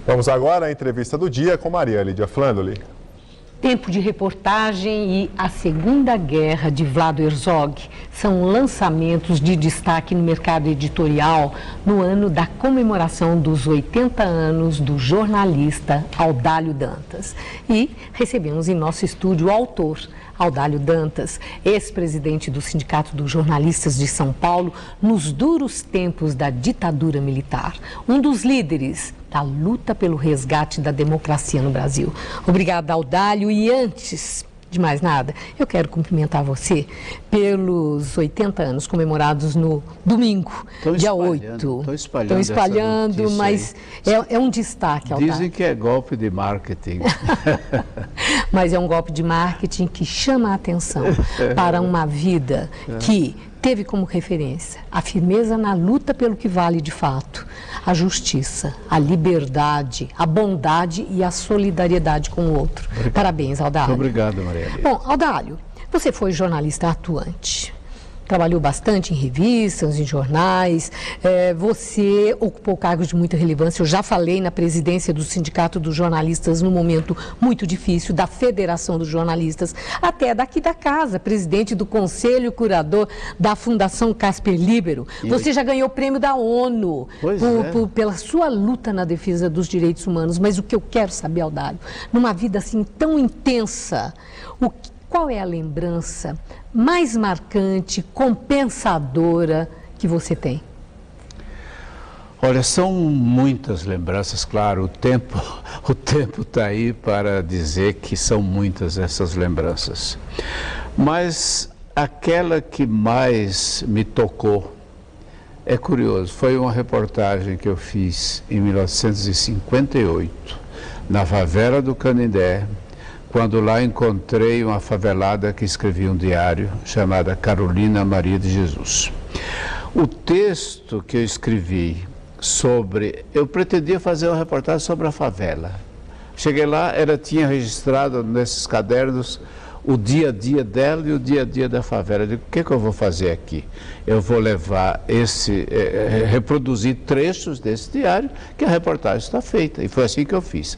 Vamos agora à entrevista do dia com Maria Lídia Flandoli. Tempo de Reportagem e A Segunda Guerra, de Vlado Herzog, são lançamentos de destaque no mercado editorial no ano da comemoração dos 80 anos do jornalista Audálio Dantas. E recebemos em nosso estúdio o autor, Audálio Dantas, ex-presidente do Sindicato dos Jornalistas de São Paulo, nos duros tempos da ditadura militar. Um dos líderes da luta pelo resgate da democracia no Brasil. Obrigada, Audálio. E antes de mais nada, eu quero cumprimentar você pelos 80 anos comemorados no domingo, dia 8. Estão espalhando, mas é um destaque, Audálio. Dizem que é golpe de marketing. Mas é um golpe de marketing que chama a atenção para uma vida que teve como referência a firmeza na luta pelo que vale de fato, a justiça, a liberdade, a bondade e a solidariedade com o outro. Obrigado. Parabéns, Audálio. Obrigado, Maria. Bom, Audálio, você foi jornalista atuante. Trabalhou bastante em revistas, em jornais, você ocupou cargos de muita relevância. Eu já falei na presidência do Sindicato dos Jornalistas num momento muito difícil, da Federação dos Jornalistas, até daqui da casa, presidente do Conselho Curador da Fundação Casper Libero. Você já ganhou o prêmio da ONU pela sua luta na defesa dos direitos humanos. Mas o que eu quero saber, Audálio, numa vida assim tão intensa, qual é a lembrança mais marcante, compensadora que você tem? Olha, são muitas lembranças, claro, o tempo está aí para dizer que são muitas essas lembranças. Mas aquela que mais me tocou, é curioso, foi uma reportagem que eu fiz em 1958, na favela do Canindé, quando lá encontrei uma favelada que escrevia um diário, chamada Carolina Maria de Jesus. O texto que eu escrevi eu pretendia fazer uma reportagem sobre a favela. Cheguei lá, ela tinha registrado nesses cadernos o dia a dia dela e o dia a dia da favela. Eu digo, o que eu vou fazer aqui? Eu vou levar reproduzir trechos desse diário, que a reportagem está feita. E foi assim que eu fiz.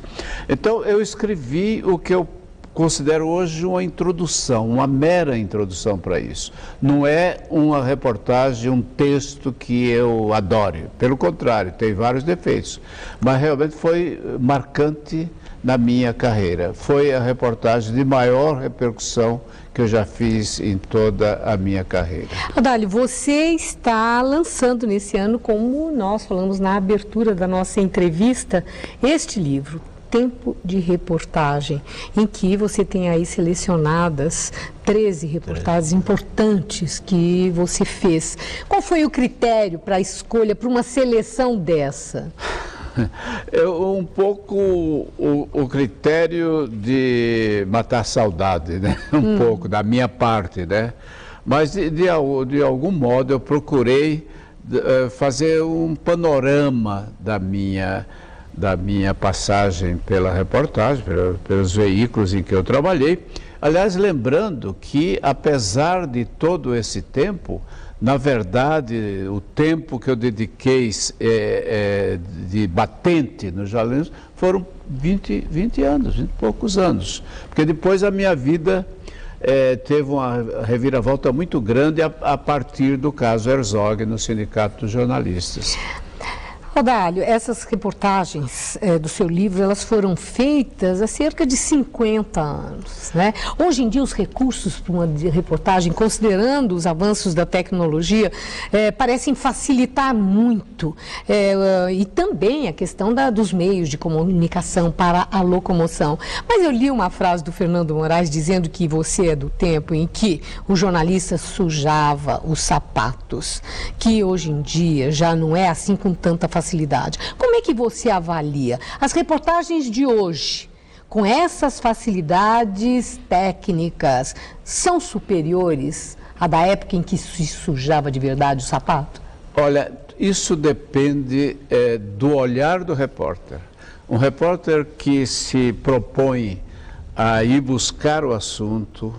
Então, eu escrevi o que eu considero hoje uma introdução, uma mera introdução para isso. Não é uma reportagem, um texto que eu adore. Pelo contrário, tem vários defeitos. Mas realmente foi marcante na minha carreira. Foi a reportagem de maior repercussão que eu já fiz em toda a minha carreira. Audálio, você está lançando nesse ano, como nós falamos na abertura da nossa entrevista, este livro, Tempo de Reportagem, em que você tem aí selecionadas 13 reportagens importantes que você fez. Qual foi o critério para a escolha, para uma seleção dessa? Um pouco o critério de matar a saudade, né? Um pouco da minha parte, né? Mas de algum modo eu procurei fazer um panorama da minha passagem pela reportagem, pelos veículos em que eu trabalhei. Aliás, lembrando que, apesar de todo esse tempo, na verdade, o tempo que eu dediquei de batente no jornalismo foram 20 anos, 20 e poucos anos. Porque depois a minha vida teve uma reviravolta muito grande a partir do caso Herzog no Sindicato dos Jornalistas. Audálio, essas reportagens do seu livro, elas foram feitas há cerca de 50 anos, né? Hoje em dia, os recursos para uma reportagem, considerando os avanços da tecnologia, parecem facilitar muito. E também a questão dos meios de comunicação para a locomoção. Mas eu li uma frase do Fernando Moraes dizendo que você é do tempo em que o jornalista sujava os sapatos, que hoje em dia já não é assim com tanta facilidade. Como é que você avalia as reportagens de hoje, com essas facilidades técnicas, são superiores à da época em que se sujava de verdade o sapato? Olha, isso depende do olhar do repórter. Um repórter que se propõe a ir buscar o assunto,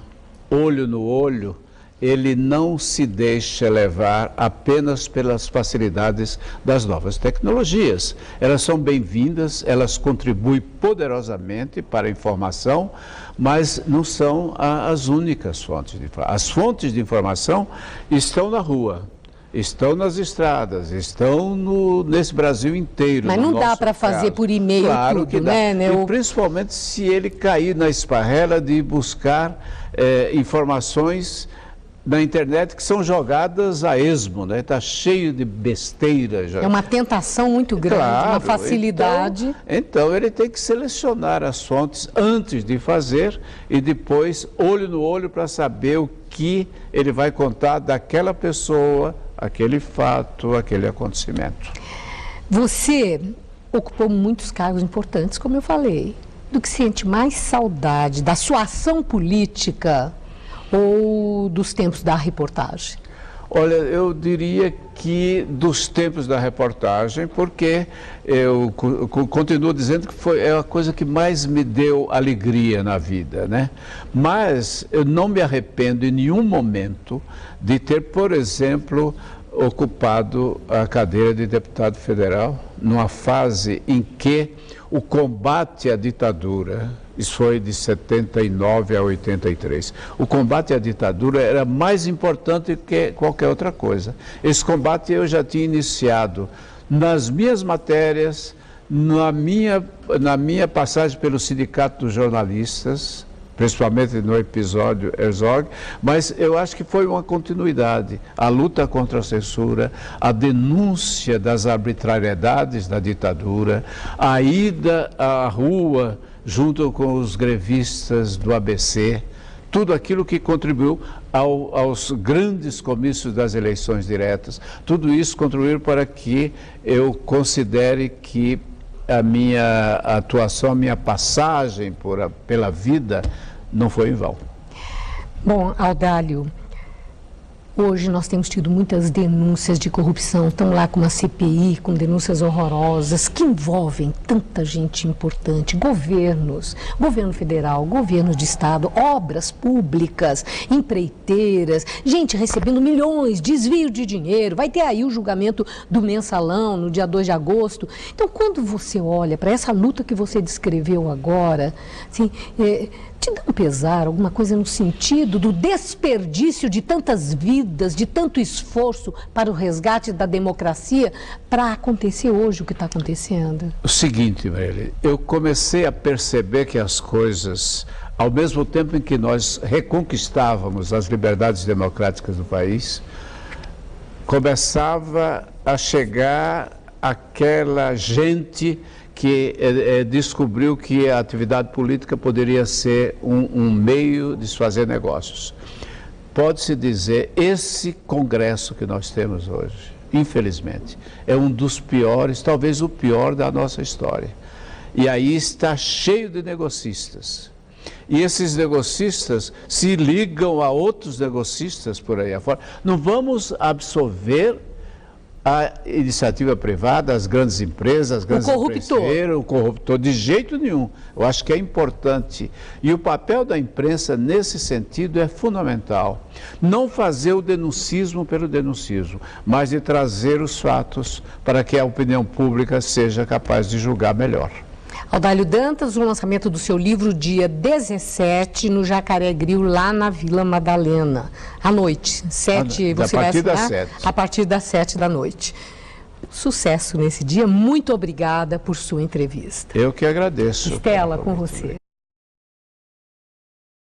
olho no olho, ele não se deixa levar apenas pelas facilidades das novas tecnologias. Elas são bem-vindas, elas contribuem poderosamente para a informação, mas não são as únicas fontes de informação. As fontes de informação estão na rua, estão nas estradas, estão nesse Brasil inteiro. Mas não dá para fazer por e-mail claro tudo, que dá. né? E principalmente se ele cair na esparrela de buscar informações na internet que são jogadas a esmo, né? Está cheio de besteira. É uma tentação muito grande, claro, uma facilidade. Então ele tem que selecionar as fontes antes de fazer e depois olho no olho para saber o que ele vai contar daquela pessoa, aquele fato, aquele acontecimento. Você ocupou muitos cargos importantes, como eu falei. Do que sente mais saudade da sua ação política ou dos tempos da reportagem? Olha, eu diria que dos tempos da reportagem, porque eu continuo dizendo que é a coisa que mais me deu alegria na vida, né? Mas eu não me arrependo em nenhum momento de ter, por exemplo, ocupado a cadeira de deputado federal numa fase em que o combate à ditadura, isso foi de 79 a 83, o combate à ditadura era mais importante que qualquer outra coisa. Esse combate eu já tinha iniciado nas minhas matérias, na minha passagem pelo Sindicato dos Jornalistas, principalmente no episódio Herzog, mas eu acho que foi uma continuidade. A luta contra a censura, a denúncia das arbitrariedades da ditadura, a ida à rua junto com os grevistas do ABC, tudo aquilo que contribuiu aos grandes comícios das eleições diretas, tudo isso contribuiu para que eu considere que a minha atuação, a minha passagem pela vida não foi em vão. Bom, Audálio, hoje nós temos tido muitas denúncias de corrupção. Estamos lá com uma CPI, com denúncias horrorosas que envolvem tanta gente importante, governos, governo federal, governo de estado, obras públicas, empreiteiras, gente recebendo milhões, desvio de dinheiro. Vai ter aí o julgamento do Mensalão no dia 2 de agosto. Então, quando você olha para essa luta que você descreveu agora, assim, te dá um pesar, alguma coisa no sentido do desperdício de tantas vidas, de tanto esforço para o resgate da democracia, para acontecer hoje o que está acontecendo? O seguinte, Marília, eu comecei a perceber que as coisas, ao mesmo tempo em que nós reconquistávamos as liberdades democráticas do país, começava a chegar aquela gente que descobriu que a atividade política poderia ser um meio de se fazer negócios. Pode-se dizer, esse congresso que nós temos hoje, infelizmente, é um dos piores, talvez o pior da nossa história. E aí está cheio de negocistas. E esses negocistas se ligam a outros negocistas por aí afora. Não vamos absolver a iniciativa privada, as grandes empresas, as grandes empreseiros, o corruptor, de jeito nenhum. Eu acho que é importante. E o papel da imprensa, nesse sentido, é fundamental. Não fazer o denuncismo pelo denuncismo, mas de trazer os fatos para que a opinião pública seja capaz de julgar melhor. Audálio Dantas, o lançamento do seu livro dia 17 no Jacaré Grill, lá na Vila Madalena, à noite. 7, você vai assinar? Das 7. A partir das 7 da noite. Sucesso nesse dia, muito obrigada por sua entrevista. Eu que agradeço. Estela, com você.